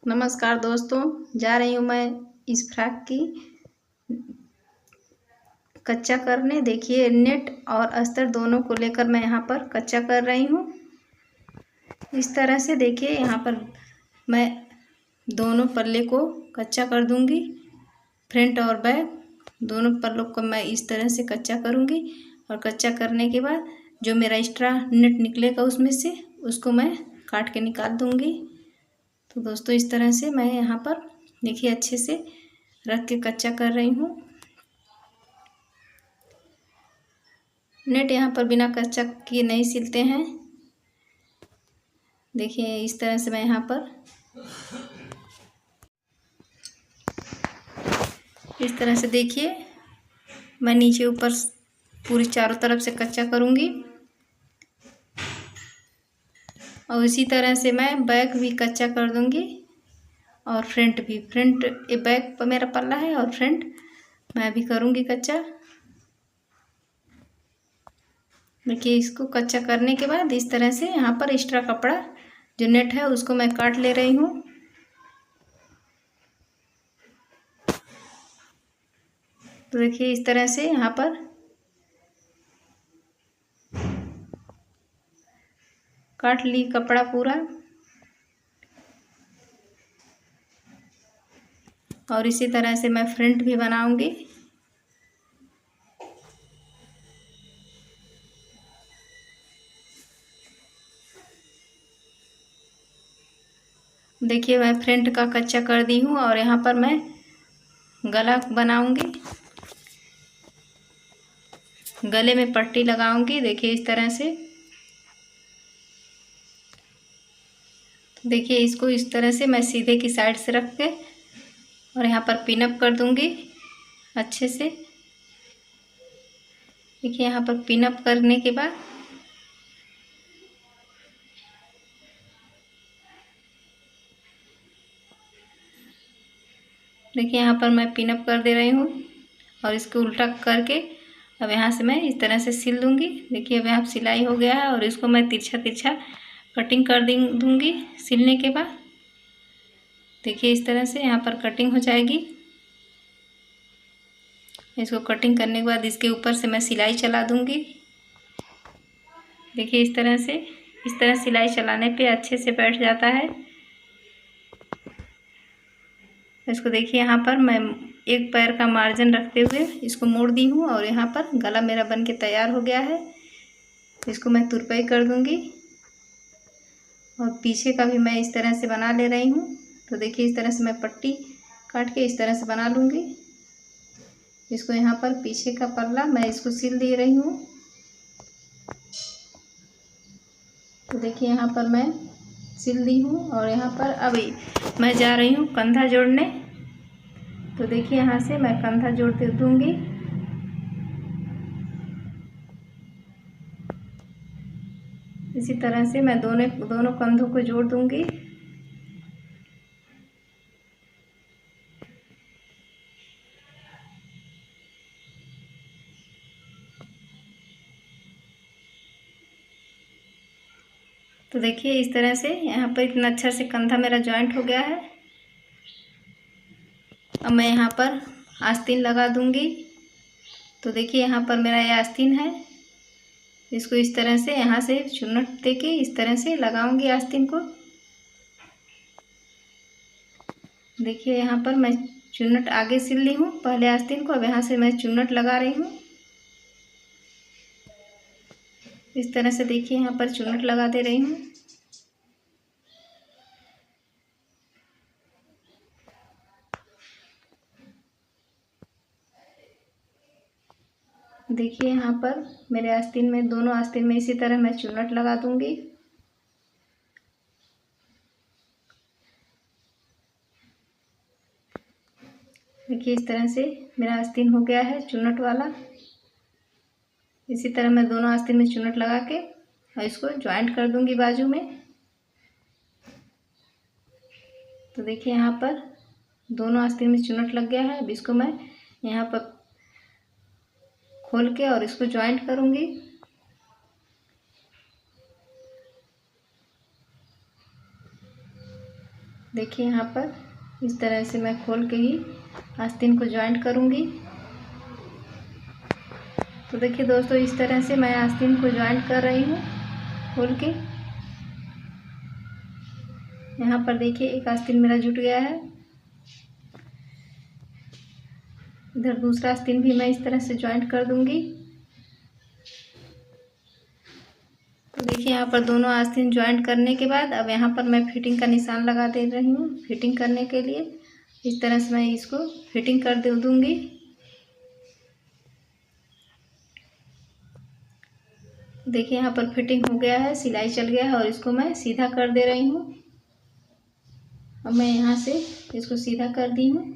नमस्कार दोस्तों, जा रही हूँ मैं इस फ्रॉक की कच्चा करने। देखिए, नेट और अस्तर दोनों को लेकर मैं यहाँ पर कच्चा कर रही हूँ। इस तरह से देखिए, यहाँ पर मैं दोनों पल्ले को कच्चा कर दूँगी। फ्रंट और बैक दोनों पल्लों को मैं इस तरह से कच्चा करूँगी और कच्चा करने के बाद जो मेरा एक्स्ट्रा नेट निकलेगा उसमें से उसको मैं काट के निकाल दूँगी। तो दोस्तों, इस तरह से मैं यहाँ पर देखिए अच्छे से रख के कच्चा कर रही हूँ। नेट यहाँ पर बिना कच्चा किए नहीं सिलते हैं। देखिए इस तरह से मैं यहाँ पर इस तरह से देखिए मैं नीचे ऊपर पूरी चारों तरफ से कच्चा करूँगी और इसी तरह से मैं बैक भी कच्चा कर दूँगी और फ्रंट भी। फ्रंट ये बैक पर मेरा पल्ला है और फ्रंट मैं भी करूँगी कच्चा। देखिए, इसको कच्चा करने के बाद इस तरह से यहाँ पर एक्स्ट्रा कपड़ा जो नेट है उसको मैं काट ले रही हूँ। तो देखिए इस तरह से यहाँ पर काट ली कपड़ा पूरा और इसी तरह से मैं फ्रंट भी बनाऊंगी। देखिए मैं फ्रंट का कच्चा कर दी हूँ और यहाँ पर मैं गला बनाऊंगी, गले में पट्टी लगाऊंगी। देखिए इस तरह से। देखिए इसको इस तरह से मैं सीधे की साइड से रख के और यहाँ पर पिन अप कर दूंगी अच्छे से। देखिए यहाँ पर पिन अप करने के बाद देखिए यहाँ पर मैं पिन अप कर दे रही हूँ और इसको उल्टा करके अब यहाँ से मैं इस तरह से सिल दूँगी। देखिए अब यहाँ सिलाई हो गया है और इसको मैं तिरछा तिरछा कटिंग कर दूँगी सिलने के बाद। देखिए इस तरह से यहाँ पर कटिंग हो जाएगी। इसको कटिंग करने के बाद इसके ऊपर से मैं सिलाई चला दूँगी। देखिए इस तरह सिलाई चलाने पे अच्छे से बैठ जाता है। इसको देखिए यहाँ पर मैं एक पैर का मार्जिन रखते हुए इसको मोड़ दी हूँ और यहाँ पर गला मेरा बन के तैयार हो गया है। इसको मैं तुरपाई कर दूँगी और पीछे का भी मैं इस तरह से बना ले रही हूँ। तो देखिए इस तरह से मैं पट्टी काट के इस तरह से बना लूँगी। इसको यहाँ पर पीछे का पल्ला मैं इसको सिल दे रही हूँ। तो देखिए यहाँ पर मैं सिल दी हूँ और यहाँ पर अभी मैं जा रही हूँ कंधा जोड़ने। तो देखिए यहाँ से मैं कंधा जोड़ दूँगी। इसी तरह से मैं दोनों कंधों को जोड़ दूँगी। तो देखिए इस तरह से यहाँ पर इतना अच्छा से कंधा मेरा जॉइंट हो गया है। अब मैं यहाँ पर आस्तीन लगा दूँगी। तो देखिए यहाँ पर मेरा ये आस्तीन है। इसको इस तरह से यहाँ से चुन्नट दे के इस तरह से लगाऊंगी आस्तीन को। देखिए यहाँ पर मैं चुन्नट आगे सिल ली हूँ पहले आस्तीन को। अब यहाँ से मैं चुन्नट लगा रही हूँ इस तरह से। देखिए यहाँ पर चुन्नट लगा दे रही हूँ। देखिए यहाँ पर मेरे आस्तीन में दोनों आस्तीन में इसी तरह मैं चुन्नट लगा दूंगी। देखिए इस तरह से मेरा आस्तीन हो गया है चुन्नट वाला। इसी तरह मैं दोनों आस्तीन में चुन्नट लगा के और इसको ज्वाइंट कर दूंगी बाजू में। तो देखिए यहाँ पर दोनों आस्तीन में चुन्नट लग गया है। अब इसको मैं यहाँ पर खोल के और इसको ज्वाइंट करूंगी। देखिए यहाँ पर इस तरह से मैं खोल के ही आस्तीन को जॉइंट करूँगी। तो देखिए दोस्तों, इस तरह से मैं आस्तीन को जॉइंट कर रही हूँ खोल के। यहाँ पर देखिए एक आस्तीन मेरा जुट गया है। इधर दूसरा आस्तीन भी मैं इस तरह से जॉइंट कर दूंगी। तो देखिए यहाँ पर दोनों आस्तीन जॉइंट करने के बाद अब यहाँ पर मैं फिटिंग का निशान लगा दे रही हूँ। फिटिंग करने के लिए इस तरह से मैं इसको फिटिंग कर दे दूंगी। देखिए यहाँ पर फिटिंग हो गया है, सिलाई चल गया है और इसको मैं सीधा कर दे रही हूँ। अब मैं यहाँ से इसको सीधा कर दी हूँ।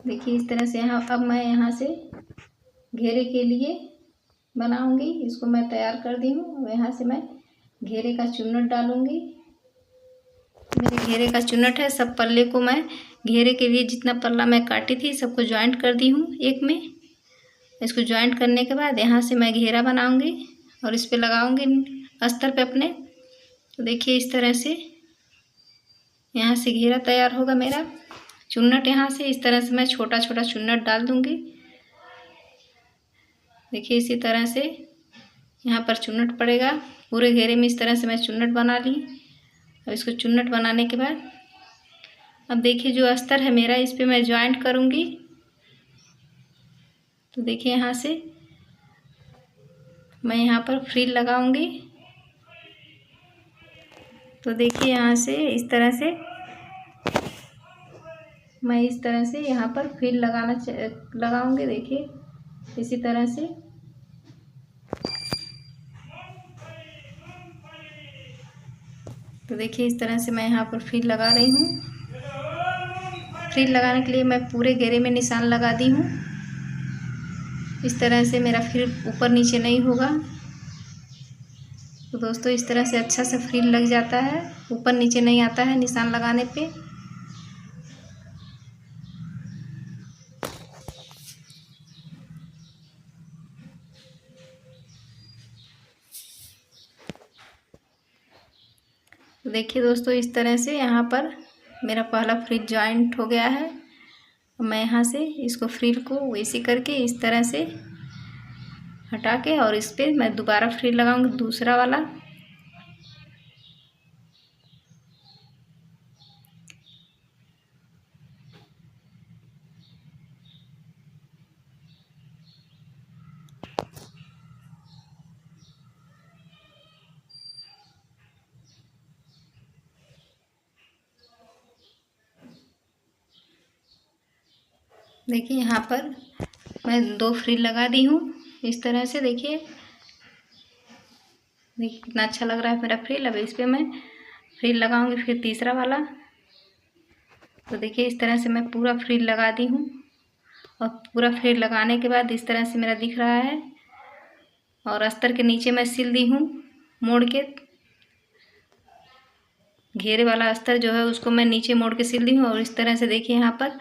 देखिए इस तरह से अब मैं यहाँ से घेरे के लिए बनाऊंगी। इसको मैं तैयार कर दी हूँ। यहाँ से मैं घेरे का चुन्नट डालूंगी। मेरे घेरे का चुन्नट है। सब पल्ले को मैं घेरे के लिए जितना पल्ला मैं काटी थी सबको ज्वाइंट कर दी हूँ एक में। इसको ज्वाइंट करने के बाद यहाँ से मैं घेरा बनाऊंगी और इस पे लगाऊंगी अस्तर पे अपने। तो देखिए इस तरह से यहाँ से घेरा तैयार होगा मेरा। चुन्नट यहाँ से इस तरह से मैं छोटा छोटा चुन्नट डाल दूंगी। देखिए इसी तरह से यहाँ पर चुन्नट पड़ेगा। पूरे घेरे में इस तरह से मैं चुन्नट बना ली। और इसको चुन्नट बनाने के बाद अब देखिए जो अस्तर है मेरा इस पे मैं ज्वाइंट करूँगी। तो देखिए यहाँ से मैं यहाँ पर फ्रिल लगाऊंगी। तो देखिए यहाँ से इस तरह से मैं इस तरह से यहाँ पर फ्रिल लगाऊंगी। देखिए इसी तरह से। तो देखिए इस तरह से मैं यहाँ पर फ्रिल लगा रही हूँ। फ्रिल लगाने के लिए मैं पूरे घेरे में निशान लगा दी हूँ। इस तरह से मेरा फ्रिल ऊपर नीचे नहीं होगा। तो दोस्तों इस तरह से अच्छा से फ्रिल लग जाता है, ऊपर नीचे नहीं आता है निशान लगाने पे। तो देखिए दोस्तों इस तरह से यहाँ पर मेरा पहला फ्रिल जॉइंट हो गया है। मैं यहाँ से इसको फ्रिल को वैसे करके इस तरह से हटा के और इस पे मैं दोबारा फ्रिल लगाऊंगी दूसरा वाला। देखिए यहाँ पर मैं 2 फ्रिल लगा दी हूँ इस तरह से। देखिए कितना अच्छा लग रहा है मेरा फ्रिल। अब इस पे मैं फ्रिल लगाऊंगी फिर तीसरा वाला। तो देखिए इस तरह से मैं पूरा फ्रिल लगा दी हूँ और पूरा फ्रिल लगाने के बाद इस तरह से मेरा दिख रहा है। और अस्तर के नीचे मैं सिल दी हूँ मोड़ के। घेरे वाला अस्तर जो है उसको मैं नीचे मोड़ के सिल दी हूँ। और इस तरह से देखिए यहाँ पर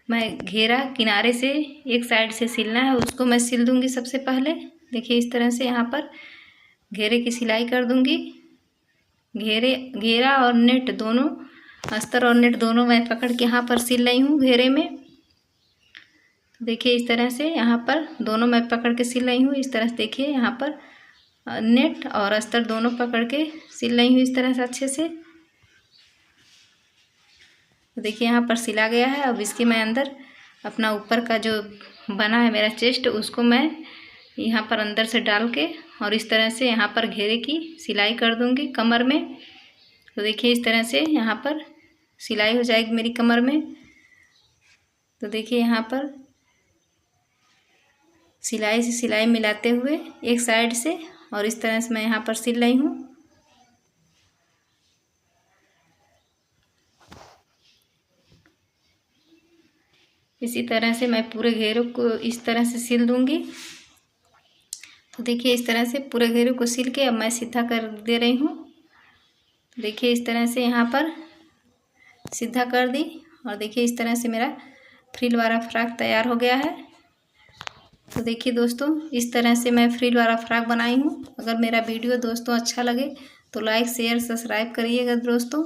मैं घेरा किनारे से एक साइड से सिलना है, उसको मैं सिल दूंगी सबसे पहले। देखिए इस तरह से यहाँ पर घेरे की सिलाई कर दूंगी। घेरा और नेट दोनों, अस्तर और नेट दोनों मैं पकड़ के यहाँ पर सिल रही हूँ घेरे में। तो देखिए इस तरह से यहाँ पर दोनों मैं पकड़ के सिल रही हूँ। इस तरह से देखिए यहाँ पर नेट और अस्तर दोनों पकड़ के सिल रही हूँ इस तरह से अच्छे से। तो देखिए यहाँ पर सिला गया है। अब इसके मैं अंदर अपना ऊपर का जो बना है मेरा चेस्ट उसको मैं यहाँ पर अंदर से डाल के और इस तरह से यहाँ पर घेरे की सिलाई कर दूँगी कमर में। तो देखिए इस तरह से यहाँ पर सिलाई हो जाएगी मेरी कमर में। तो देखिए यहाँ पर सिलाई से सिलाई मिलाते हुए एक साइड से और इस तरह से मैं यहाँ पर सिल रही हूँ। इसी तरह से मैं पूरे घेरे को इस तरह से सिल दूंगी। तो देखिए इस तरह से पूरे घेरे को सिल के अब मैं सीधा कर दे रही हूँ। देखिए इस तरह से यहाँ पर सीधा कर दी और देखिए इस तरह से मेरा फ्रिल वाला फ्रॉक तैयार हो गया है। तो देखिए दोस्तों, इस तरह से मैं फ्रिल वाला फ्रॉक बनाई हूँ। अगर मेरा वीडियो दोस्तों अच्छा लगे तो लाइक शेयर सब्सक्राइब करिएगा दोस्तों।